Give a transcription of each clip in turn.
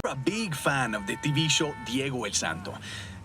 a big fan of the TV show Diego el Santo.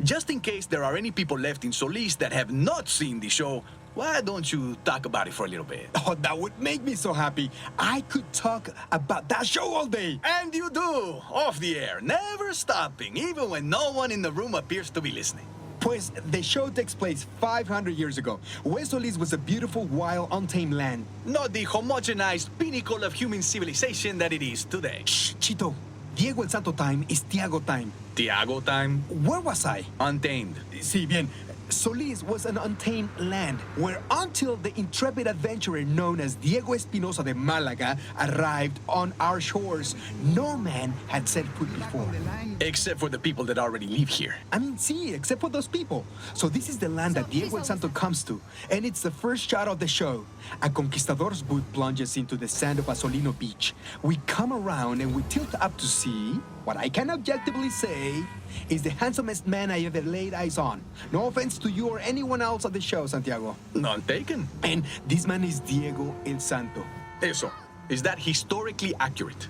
Just in case there are any people left in Solis that have not seen the show, why don't you talk about it for a little bit? Oh, that would make me so happy. I could talk about that show all day. And you do, off the air, never stopping, even when no one in the room appears to be listening. Pues, the show takes place 500 years ago. West Solis was a beautiful, wild, untamed land. Not the homogenized pinnacle of human civilization that it is today. Shh, Chito. Diego el Santo time is Thiago time. Thiago time? Where was I? Untamed. Sí, bien. Solis was an untamed land where until the intrepid adventurer known as Diego Espinosa de Malaga arrived on our shores, no man had set foot before. Except for the people that already live here. I mean, see, except for those people. So this is the land that Diego el Santo comes to, and it's the first shot of the show. A conquistador's boat plunges into the sand of Asolino Beach. We come around and we tilt up to see what I can objectively say is the handsomest man I ever laid eyes on. No offense to you or anyone else at the show, Santiago. None taken. And this man is Diego el Santo. Eso. Is that historically accurate?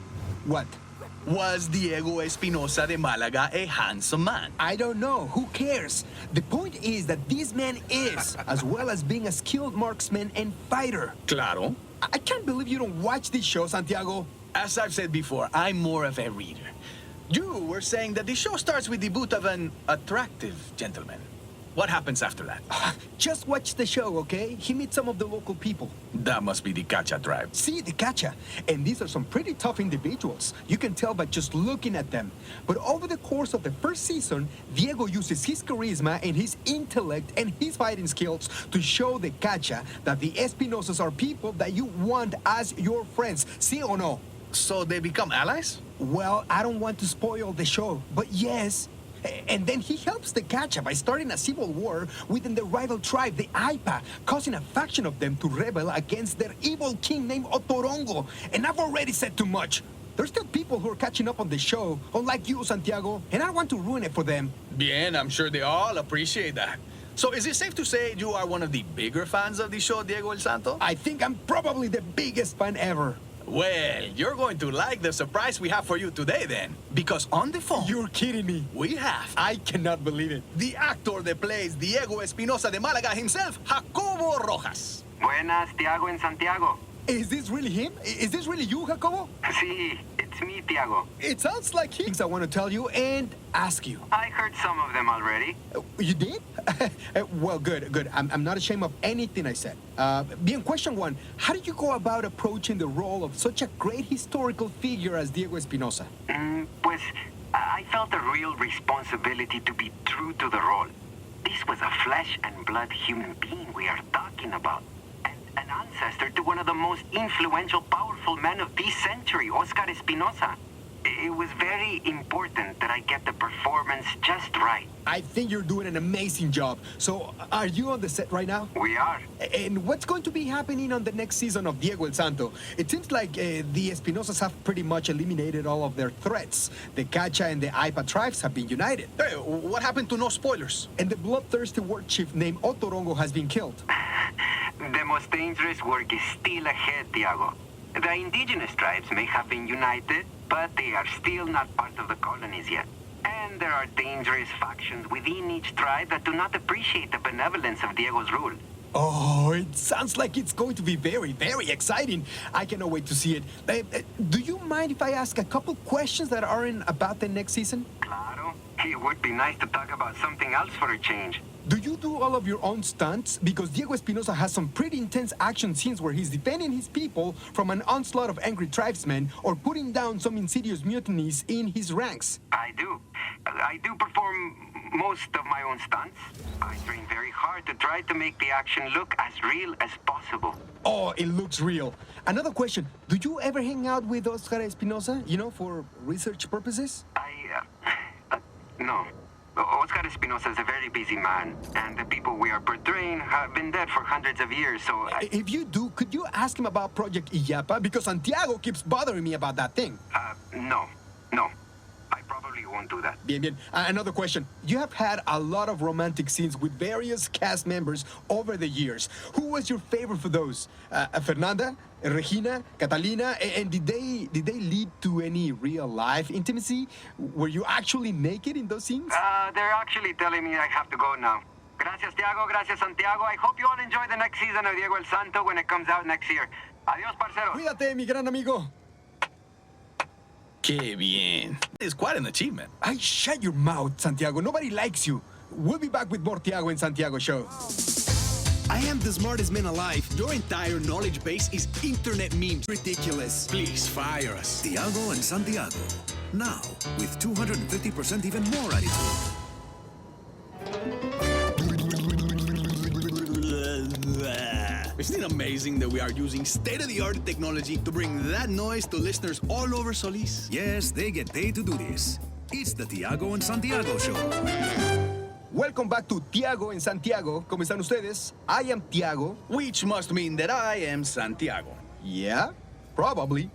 What? Was Diego Espinosa de Malaga a handsome man? I don't know. Who cares? The point is that this man is, as well as being a skilled marksman and fighter. Claro. I can't believe you don't watch this show, Santiago. As I've said before, I'm more of a reader. You were saying that the show starts with the debut of an attractive gentleman. What happens after that? Just watch the show, okay? He meets some of the local people. That must be the Cacha tribe. See, the Cacha. And these are some pretty tough individuals. You can tell by just looking at them. But over the course of the first season, Diego uses his charisma and his intellect and his fighting skills to show the Cacha that the Espinosas are people that you want as your friends. See or no? So they become allies? Well, I don't want to spoil the show, but yes. And then he helps the Cacha by starting a civil war within the rival tribe, the Aipa, causing a faction of them to rebel against their evil king named Otorongo. And I've already said too much. There's still people who are catching up on the show, unlike you, Santiago, and I don't want to ruin it for them. Bien, I'm sure they all appreciate that. So is it safe to say you are one of the bigger fans of the show, Diego el Santo? I think I'm probably the biggest fan ever. Well, you're going to like the surprise we have for you today then. Because on the phone... You're kidding me. We have... I cannot believe it. The actor that plays Diego Espinosa de Malaga himself, Jacobo Rojas. Buenas, Thiago and Santiago. Is this really him? Is this really you, Jacobo? Sí, it's me, Thiago. It sounds like things I want to tell you and ask you. I heard some of them already. You did? Well, good. I'm not ashamed of anything I said. Bien, question one. How did you go about approaching the role of such a great historical figure as Diego Espinosa? Pues, I felt a real responsibility to be true to the role. This was a flesh and blood human being we are talking about. An ancestor to one of the most influential, powerful men of this century, Oscar Espinosa. It was very important that I get the performance just right. I think you're doing an amazing job. So, are you on the set right now? We are. And what's going to be happening on the next season of Diego el Santo? It seems like the Espinosas have pretty much eliminated all of their threats. The Cacha and the Aipa tribes have been united. Hey, what happened to no spoilers? And the bloodthirsty war chief named Otorongo has been killed. The most dangerous work is still ahead, Thiago. The indigenous tribes may have been united, but they are still not part of the colonies yet. And there are dangerous factions within each tribe that do not appreciate the benevolence of Diego's rule. Oh, it sounds like it's going to be very, very exciting. I cannot wait to see it. Do you mind if I ask a couple questions that aren't about the next season? Claro. It would be nice to talk about something else for a change. Do you do all of your own stunts? Because Diego Espinosa has some pretty intense action scenes where he's defending his people from an onslaught of angry tribesmen or putting down some insidious mutinies in his ranks. I do. I do perform most of my own stunts. I train very hard to try to make the action look as real as possible. Oh, it looks real. Another question. Do you ever hang out with Oscar Espinosa, for research purposes? No. Oscar Espinosa is a very busy man, and the people we are portraying have been dead for hundreds of years, so... If you do, could you ask him about Project Illapa? Because Santiago keeps bothering me about that thing. No. I probably won't do that. Bien, bien. Another question. You have had a lot of romantic scenes with various cast members over the years. Who was your favorite for those? Fernanda, Regina, Catalina, and did they lead to any real life intimacy? Were you actually naked in those scenes? They're actually telling me I have to go now. Gracias, Thiago. Gracias, Santiago. I hope you all enjoy the next season of Diego el Santo when it comes out next year. Adios, parceros. Cuídate, mi gran amigo. Que bien. It's quite an achievement. I shut your mouth, Santiago. Nobody likes you. We'll be back with more Thiago and Santiago show. I am the smartest man alive. Your entire knowledge base is internet memes. Ridiculous. Please fire us. Thiago and Santiago. Now, with 250% even more attitude. Isn't it amazing that we are using state-of-the-art technology to bring that noise to listeners all over Solis? Yes, they get paid to do this. It's the Thiago and Santiago show. Welcome back to Thiago and Santiago. ¿Cómo están ustedes? I am Thiago. Which must mean that I am Santiago. Yeah, probably.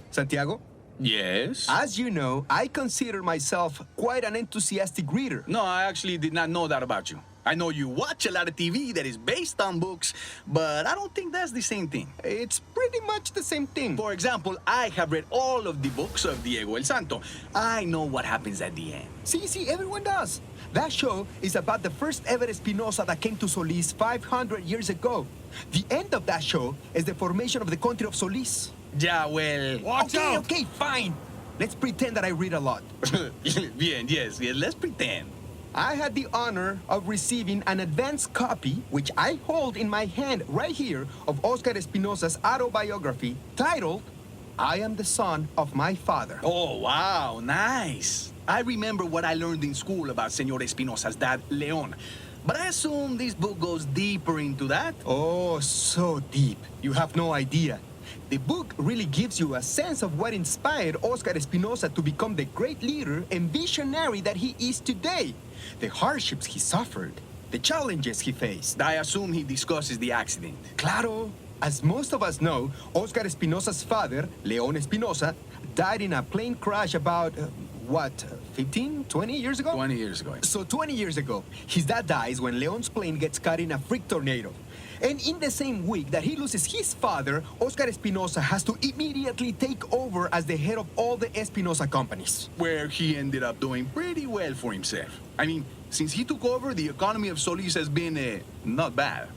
Santiago? Yes? As you know, I consider myself quite an enthusiastic reader. No, I actually did not know that about you. I know you watch a lot of TV that is based on books, but I don't think that's the same thing. It's pretty much the same thing. For example, I have read all of the books of Diego el Santo. I know what happens at the end. See, everyone does. That show is about the first ever Espinosa that came to Solis 500 years ago. The end of that show is the formation of the country of Solis. Yeah, well... Okay, fine. Let's pretend that I read a lot. Bien, yes, let's pretend. I had the honor of receiving an advance copy, which I hold in my hand right here, of Oscar Espinosa's autobiography titled, I Am the Son of My Father. Oh, wow, nice. I remember what I learned in school about Señor Espinosa's dad, León. But I assume this book goes deeper into that. Oh, so deep. You have no idea. The book really gives you a sense of what inspired Oscar Espinosa to become the great leader and visionary that he is today. The hardships he suffered, the challenges he faced. I assume he discusses the accident. Claro. As most of us know, Oscar Espinosa's father, León Espinosa, died in a plane crash about, 15, 20 years ago? 20 years ago. So 20 years ago, his dad dies when León's plane gets caught in a freak tornado. And in the same week that he loses his father, Oscar Espinosa has to immediately take over as the head of all the Espinosa companies. Where he ended up doing pretty well for himself. I mean, since he took over, the economy of Solis has been, not bad.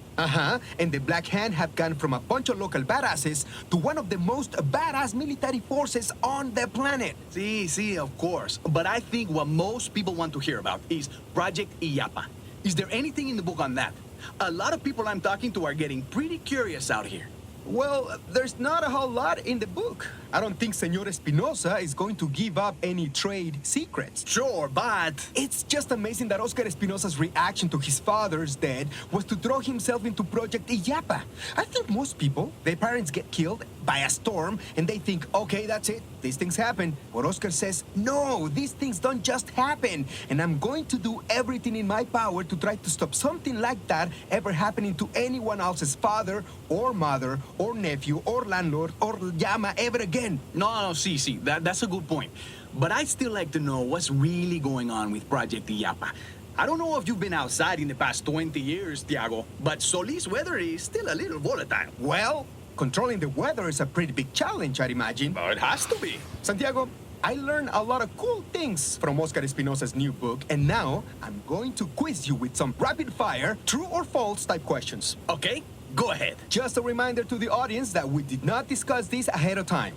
And the Black Hand have gone from a bunch of local badasses to one of the most badass military forces on the planet. See, of course. But I think what most people want to hear about is Project Illapa. Is there anything in the book on that? A lot of people I'm talking to are getting pretty curious out here. Well, there's not a whole lot in the book. I don't think Señor Espinosa is going to give up any trade secrets. Sure, but... It's just amazing that Oscar Espinosa's reaction to his father's death was to throw himself into Project Illapa. I think most people, their parents get killed by a storm, and they think, okay, that's it, these things happen. But Oscar says, no, these things don't just happen, and I'm going to do everything in my power to try to stop something like that ever happening to anyone else's father, or mother, or nephew, or landlord, or llama ever again. No, see, that's a good point. But I'd still like to know what's really going on with Project Illapa. I don't know if you've been outside in the past 20 years, Thiago, but Solis weather is still a little volatile. Well, controlling the weather is a pretty big challenge, I'd imagine. But it has to be. Santiago, I learned a lot of cool things from Oscar Espinosa's new book, and now I'm going to quiz you with some rapid-fire, true or false type questions. Okay, go ahead. Just a reminder to the audience that we did not discuss this ahead of time.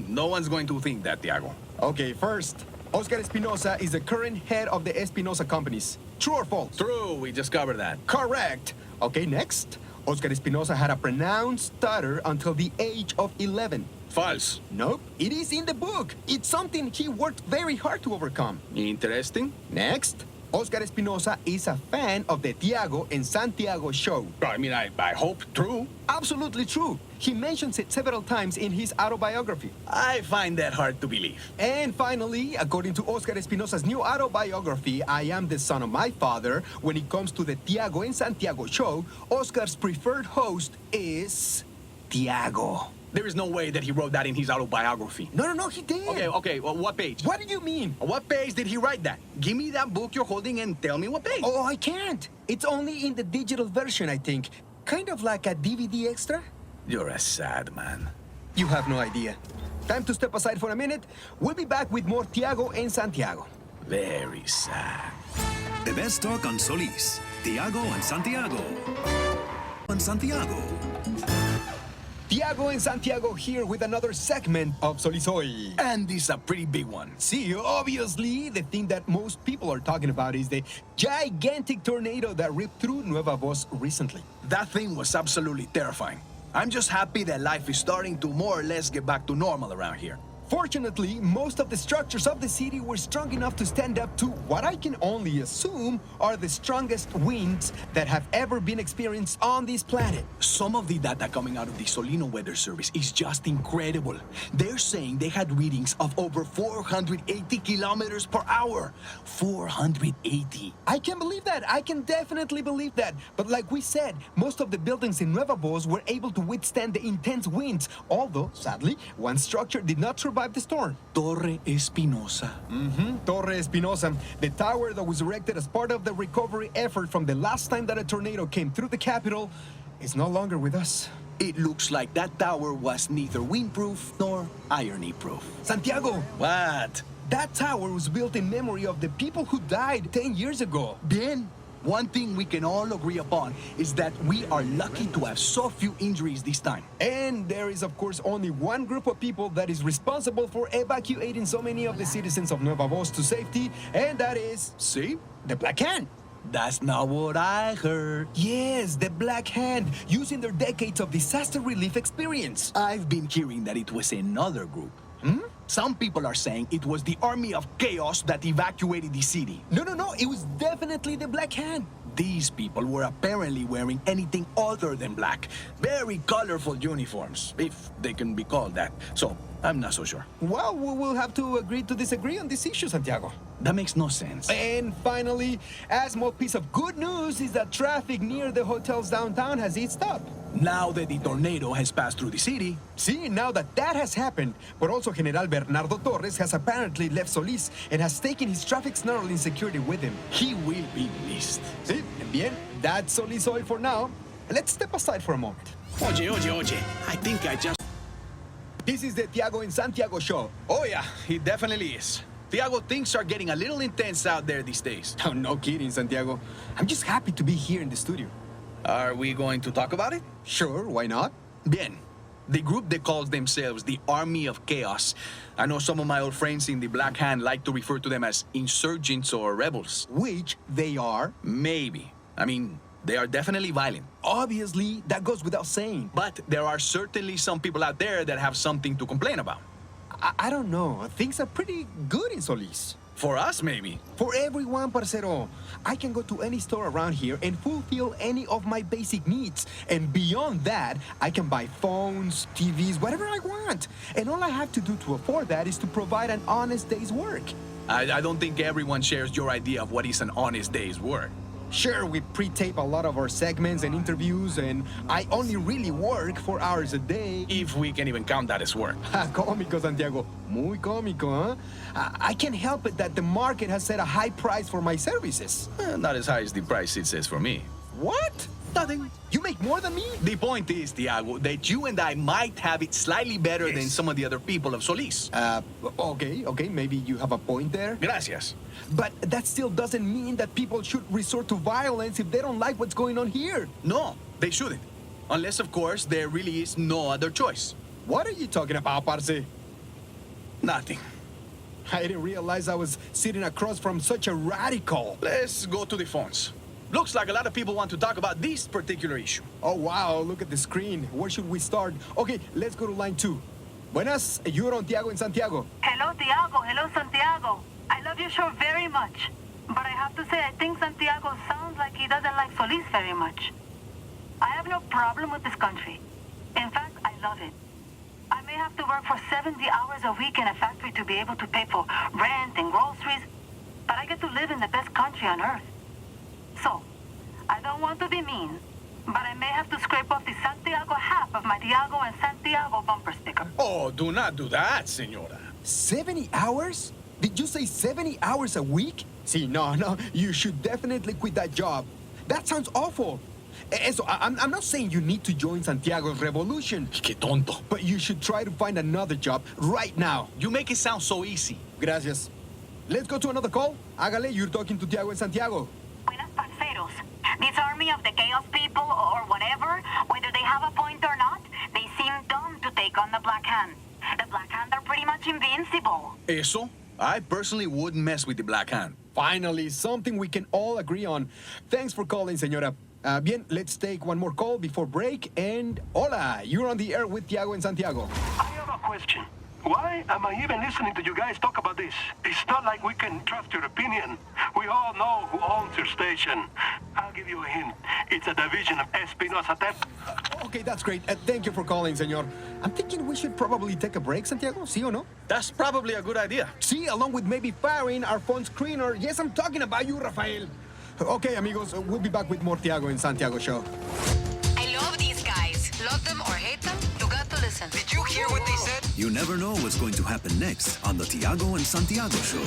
No one's going to think that, Thiago. Okay, first, Oscar Espinosa is the current head of the Espinosa companies. True or false? True, we just covered that. Correct. Okay, next. Oscar Espinosa had a pronounced stutter until the age of 11. False. Nope, it is in the book. It's something he worked very hard to overcome. Interesting. Next, Oscar Espinosa is a fan of the Thiago and Santiago show. I mean, I hope true. Absolutely true. He mentions it several times in his autobiography. I find that hard to believe. And finally, according to Oscar Espinosa's new autobiography, I Am the Son of My Father, when it comes to the Thiago and Santiago show, Oscar's preferred host is Thiago. There is no way that he wrote that in his autobiography. No, he did. Okay, well, what page? What do you mean? What page did he write that? Give me that book you're holding and tell me what page. Oh, I can't. It's only in the digital version, I think. Kind of like a DVD extra. You're a sad man. You have no idea. Time to step aside for a minute. We'll be back with more Thiago and Santiago. Very sad. The best talk on Solis, Thiago and Santiago. And Santiago. Thiago and Santiago here with another segment of Solis Hoy. And this is a pretty big one. See, obviously, the thing that most people are talking about is the gigantic tornado that ripped through Nueva Voz recently. That thing was absolutely terrifying. I'm just happy that life is starting to more or less get back to normal around here. Fortunately, most of the structures of the city were strong enough to stand up to what I can only assume are the strongest winds that have ever been experienced on this planet. Some of the data coming out of the Solino Weather Service is just incredible. They're saying they had readings of over 480 kilometers per hour. 480. I can believe that. I can definitely believe that. But like we said, most of the buildings in Nueva Voz were able to withstand the intense winds, although, sadly, one structure did not survive the storm. Torre Espinosa. Torre Espinosa, the tower that was erected as part of the recovery effort from the last time that a tornado came through the capital, is no longer with us. It looks like that tower was neither windproof nor irony-proof. Santiago, What? that tower was built in memory of the people who died 10 years ago. Bien. One thing we can all agree upon is that we are lucky to have so few injuries this time. And there is, of course, only one group of people that is responsible for evacuating so many of the citizens of Nueva Voz to safety, and that is See? the Black Hand. That's not what I heard. Yes, the Black Hand, using their decades of disaster relief experience. I've been hearing that it was another group. Some people are saying it was the Army of Chaos that evacuated the city. No, it was definitely the Black Hand. These people were apparently wearing anything other than black. Very colorful uniforms, if they can be called that. So, I'm not so sure. Well, we will have to agree to disagree on this issue, Santiago. That makes no sense. And finally, a small piece of good news is that traffic near the hotels downtown has eased up. Now that the tornado has passed through the city, See, now that that has happened, but also General Bernardo Torres has apparently left Solis and has taken his traffic snarling security with him. he will be missed. See, bien, that's Solis Oil for now. Let's step aside for a moment. Oye, I think I just... This is the Thiago and Santiago show. Oh yeah, it definitely is. Thiago, things are getting a little intense out there these days. Oh, no kidding, Santiago. I'm just happy to be here in the studio. Are we going to talk about it? Sure, why not? Bien. The group that calls themselves the Army of Chaos. I know some of my old friends in the Black Hand like to refer to them as insurgents or rebels. Which they are. Maybe. I mean, they are definitely violent. Obviously, that goes without saying. But there are certainly some people out there that have something to complain about. I don't know. Things are pretty good in Solis. For us, maybe. For everyone, parcero. I can go to any store around here and fulfill any of my basic needs. And beyond that, I can buy phones, TVs, whatever I want. And all I have to do to afford that is to provide an honest day's work. I don't think everyone shares your idea of what is an honest day's work. Sure, we pre-tape a lot of our segments and interviews, and I only really work 4 hours a day. If we can even count that as work. Cómico, Santiago. Muy cómico, huh? I can't help it that the market has set a high price for my services. Not as high as the price it says for me. What? Nothing. You make more than me? The point is, Thiago, that you and I might have it slightly better than some of the other people of Solis. Okay, maybe you have a point there. Gracias. But that still doesn't mean that people should resort to violence if they don't like what's going on here. No, they shouldn't. Unless, of course, there really is no other choice. What are you talking about, parce? Nothing. I didn't realize I was sitting across from such a radical. Let's go to the phones. Looks like a lot of people want to talk about this particular issue. Oh, wow, look at the screen. Where should we start? Okay, let's go to line 2. Buenas, you're on Thiago and Santiago. Hello, Thiago. Hello, Santiago. I love your show very much. But I have to say, I think Santiago sounds like he doesn't like Solis very much. I have no problem with this country. In fact, I love it. I may have to work for 70 hours a week in a factory to be able to pay for rent and groceries, but I get to live in the best country on earth. So, I don't want to be mean, but I may have to scrape off the Santiago half of my Thiago and Santiago bumper sticker. Oh, do not do that, senora. 70 hours? Did you say 70 hours a week? See, no, you should definitely quit that job. That sounds awful. So I'm not saying you need to join Santiago's revolution, Qué tonto. but you should try to find another job right now. You make it sound so easy. Gracias. Let's go to another call. Hágale, you're talking to Thiago and Santiago. Buenas parceros. This army of the chaos people or whatever, whether they have a point or not, they seem dumb to take on the Black Hand. The Black Hand are pretty much invincible. Eso? I personally wouldn't mess with the Black Hand. Finally, something we can all agree on. Thanks for calling, señora. Bien, let's take one more call before break. And hola, you're on the air with Thiago and Santiago. I have a question. Why am I even listening to you guys talk about this? It's not like we can trust your opinion. We all know who owns your station. I'll give you a hint. It's a division of Espinosa. Okay, that's great. Thank you for calling, señor. I'm thinking we should probably take a break, Santiago. ¿Sí o no? That's probably a good idea. See, along with maybe firing our phone screener. Yes, I'm talking about you, Rafael. Okay, amigos, we'll be back with more Thiago and Santiago show. I love these guys. Love them or hate them, you got to listen. Did you hear what they said? You never know what's going to happen next on the Thiago and Santiago show.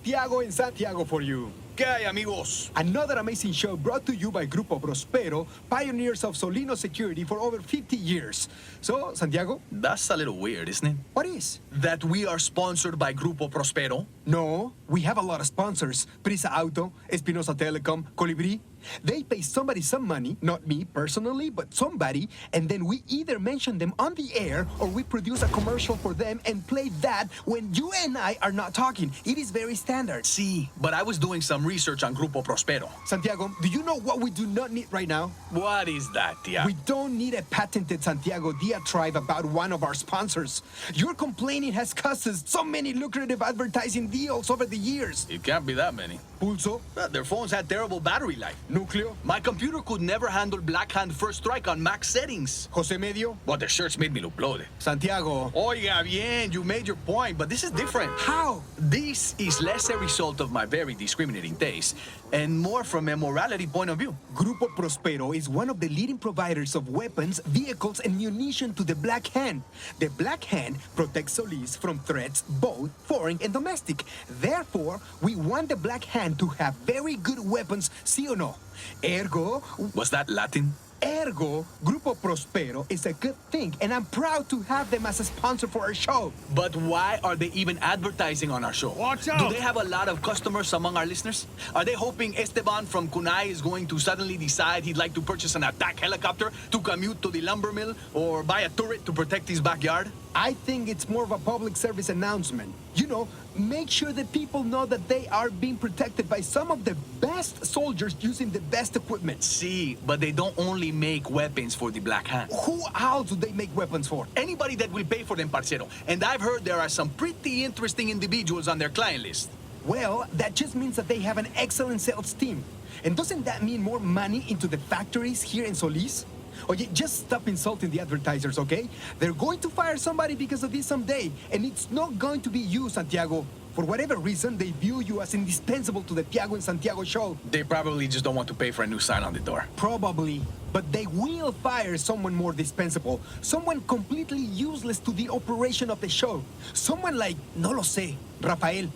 Thiago and Santiago for you. ¿Qué hay, amigos? Another amazing show brought to you by Grupo Prospero, pioneers of Solino security for over 50 years. So, Santiago, That's a little weird, isn't it? what is? That we are sponsored by Grupo Prospero? No, we have a lot of sponsors. Prisa Auto, Espinosa Telecom, Colibri. They pay somebody some money, not me personally, but somebody, and then we either mention them on the air or we produce a commercial for them and play that when you and I are not talking. It is very standard. See, but I was doing some research on Grupo Prospero. Santiago, do you know what we do not need right now? What is that, Tia? We don't need a patented Santiago diatribe about one of our sponsors. Your complaining has cost us so many lucrative advertising deals over the years. It can't be that many. Pulso, Their phones had terrible battery life. Núcleo, My computer could never handle Black Hand First Strike on max settings. José Medio, But the shirts made me look bloated. Santiago. Oiga, bien, you made your point, but this is different. How? This is less a result of my very discriminating taste and more from a morality point of view. Grupo Prospero is one of the leading providers of weapons, vehicles, and munition to the Black Hand. The Black Hand protects Solis from threats, both foreign and domestic. Therefore, we want the Black Hand to have very good weapons, sí o no? Ergo, Was that Latin? Grupo Prospero is a good thing, and I'm proud to have them as a sponsor for our show. But why are they even advertising on our show? Watch out! Do they have a lot of customers among our listeners? Are they hoping Esteban from Kunai is going to suddenly decide he'd like to purchase an attack helicopter to commute to the lumber mill or buy a turret to protect his backyard? I think it's more of a public service announcement. You know, make sure that people know that they are being protected by some of the best soldiers using the best equipment. See, but they don't only make weapons for the Black Hand. Who else do they make weapons for? Anybody that will pay for them, parcero. And I've heard there are some pretty interesting individuals on their client list. Well, that just means that they have an excellent sales team. And doesn't that mean more money into the factories here in Solis? Oye, just stop insulting the advertisers, okay? They're going to fire somebody because of this someday, and it's not going to be you, Santiago. For whatever reason, they view you as indispensable to the Thiago and Santiago show. They probably just don't want to pay for a new sign on the door. Probably. But they will fire someone more dispensable. Someone completely useless to the operation of the show. Someone like, no lo sé, Rafael.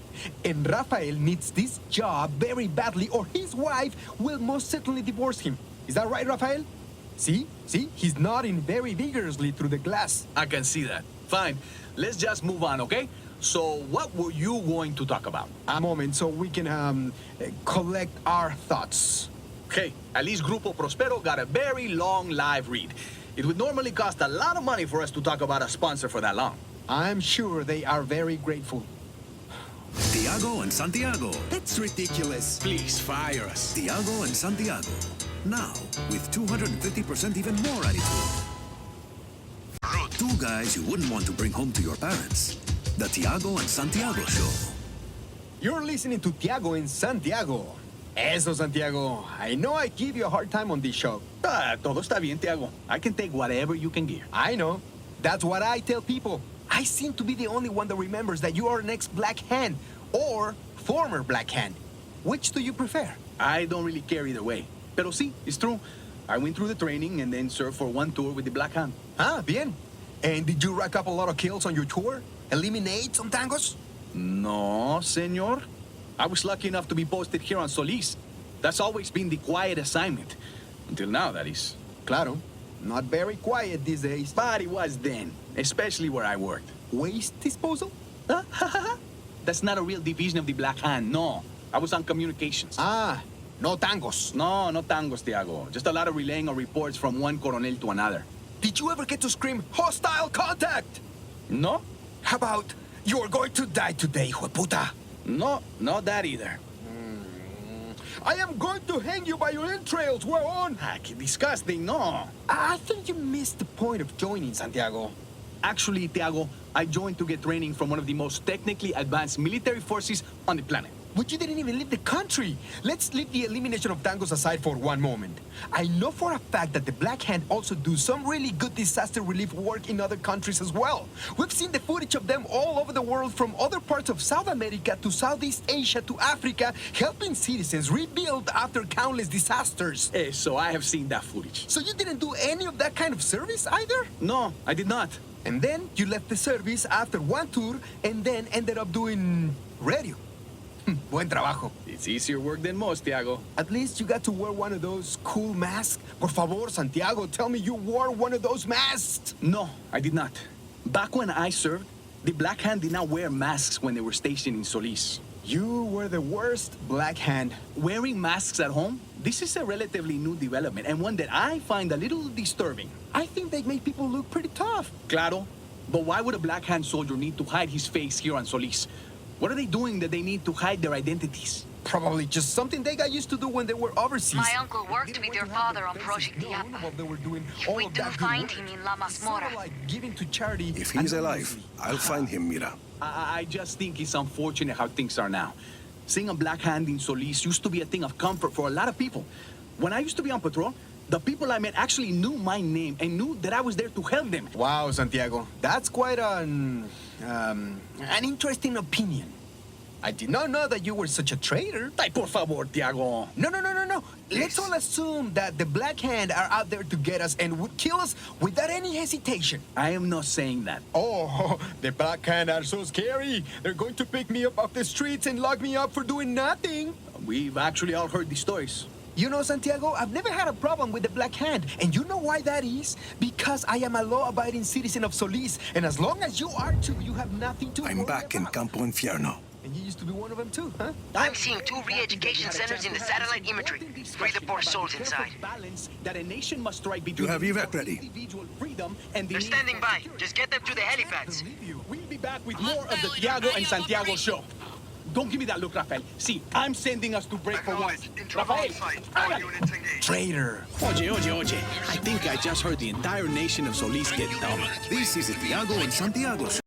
And Rafael needs this job very badly or his wife will most certainly divorce him. Is that right, Rafael? See? He's nodding very vigorously through the glass. I can see that. Fine. Let's just move on, okay? So, what were you going to talk about? A moment so we can collect our thoughts. Okay, at least Grupo Prospero got a very long live read. It would normally cost a lot of money for us to talk about a sponsor for that long. I'm sure they are very grateful. Thiago and Santiago. That's ridiculous. Please fire us. Thiago and Santiago. Now, with 250% even more attitude. Two guys you wouldn't want to bring home to your parents. The Thiago and Santiago show. You're listening to Thiago and Santiago. Eso, Santiago. I know I give you a hard time on this show. Todo está bien, Thiago. I can take whatever you can give. I know. That's what I tell people. I seem to be the only one that remembers that you are an ex-Black Hand or former Black Hand. Which do you prefer? I don't really care either way. Pero sí, it's true. I went through the training and then served for one tour with the Black Hand. Ah, bien. And did you rack up a lot of kills on your tour? Eliminate some tangos? No, senor. I was lucky enough to be posted here on Solis. That's always been the quiet assignment. Until now, that is. Claro. Not very quiet these days. But it was then, especially where I worked. Waste disposal? That's not a real division of the Black Hand, no. I was on communications. Ah, no tangos. No, no tangos, Thiago. Just a lot of relaying of reports from one coronel to another. Did you ever get to scream, hostile contact? No? How about, you're going to die today, hueputa? No, not that either. I am going to hang you by your entrails, weón! Ah, qué disgusting, no. I think you missed the point of joining, Santiago. Actually, Thiago, I joined to get training from one of the most technically advanced military forces on the planet. But you didn't even leave the country. Let's leave the elimination of tangos aside for one moment. I know for a fact that the Black Hand also do some really good disaster relief work in other countries as well. We've seen the footage of them all over the world, from other parts of South America to Southeast Asia to Africa, helping citizens rebuild after countless disasters. So I have seen that footage. So you didn't do any of that kind of service either? No, I did not. And then you left the service after one tour and then ended up doing radio. Buen trabajo. It's easier work than most, Thiago. At least you got to wear one of those cool masks. Por favor, Santiago, tell me you wore one of those masks. No, I did not. Back when I served, the Black Hand did not wear masks when they were stationed in Solis. You were the worst Black Hand. Wearing masks at home? This is a relatively new development and one that I find a little disturbing. I think they make people look pretty tough. Claro. But why would a Black Hand soldier need to hide his face here on Solis? What are they doing that they need to hide their identities? Probably just something they got used to do when they were overseas. My uncle worked with your father on Project Diapa. We do find him in La Masmorra. Like giving to charity. If he's alive, I'll find him, Mira. I just think it's unfortunate how things are now. Seeing a Black Hand in Solis used to be a thing of comfort for a lot of people. When I used to be on patrol, the people I met actually knew my name and knew that I was there to help them. Wow, Santiago. That's quite an interesting opinion. I did not know that you were such a traitor. Ay, por favor, Thiago. No. Let's all assume that the Black Hand are out there to get us and would kill us without any hesitation. I am not saying that. Oh, the Black Hand are so scary. They're going to pick me up off the streets and lock me up for doing nothing. We've actually all heard these stories. You know, Santiago, I've never had a problem with the Black Hand. And you know why that is? Because I am a law-abiding citizen of Solis. And as long as you are too, you have nothing to worry I'm back in about. Campo Infierno. And you used to be one of them too, huh? I'm seeing 2 re-education centers in the satellite imagery. 3 to 4 souls inside. That a nation must strike You between have evac ready. individual freedom and the They're need standing for by. security. Just get them to the helipads. We'll be back with more of the Thiago and Santiago show. Don't give me that look, Rafael. See, I'm sending us to break for once. Rafael, Traitor. Oye. I think I just heard the entire nation of Solis get dumb. This is the Thiago and Santiago show.